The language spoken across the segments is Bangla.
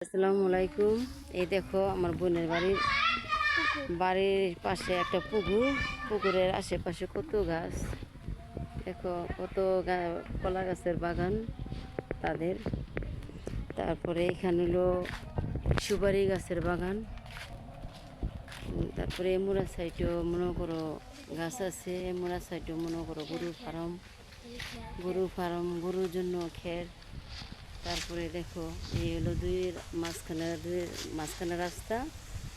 আসসালামু আলাইকুম। এই দেখো আমার বোনের বাড়ির পাশে একটা পুকুরের আশেপাশে কত গাছ। দেখো কত কলা গাছের বাগান তাদের। তারপরে এখানে হলো সুপারি গাছের বাগান। তারপরে এমুরা সাইডেও মনে করো গাছ আছে। এমুরা সাইডেও মনে করো গরুর জন্য খের। তারপরে দেখো এই হলো মাঝখানে রাস্তা,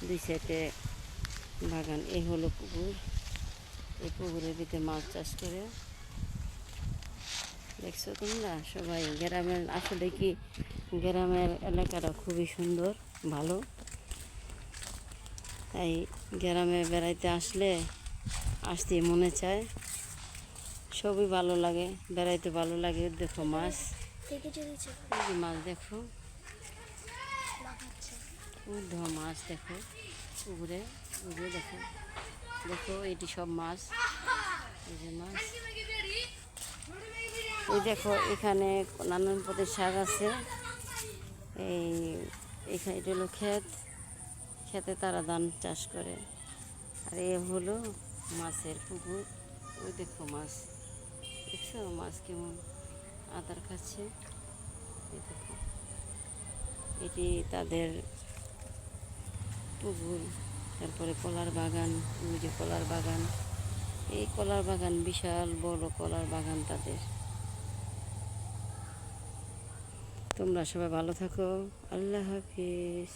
দুই সাইডে বাগান। এই হলো পুকুর। এই পুকুরের ভিতরে মাছ চাষ করে। দেখছো তোমরা সবাই গ্রামের, আসলে কি গ্রামের এলাকাটা খুবই সুন্দর, ভালো। তাই গ্রামে বেড়াইতে আসতে মনে চায়। সবই ভালো লাগে, বেড়াইতে ভালো লাগে। দেখো মাছ, মাছ দেখো, মাছ দেখো পুকুরে। দেখো দেখো এটি সব মাছ, এই যে মাছ। এই দেখো এখানে নানান পদের শাক আছে। এখানে এটা হলো খেতে তারা ধান চাষ করে। আর এ হলো মাছের পুকুর। ওই দেখো মাছ, দেখছো মাছ কেমন আদার খাচ্ছে। এই দেখো এটি তাদের পুকুর। তারপরে কলার বাগান, ওই যে কলার বাগান। এই কলার বাগান বিশাল বড় কলার বাগান তাদের। তোমরা সবাই ভালো থাকো। আল্লাহ হাফিজ।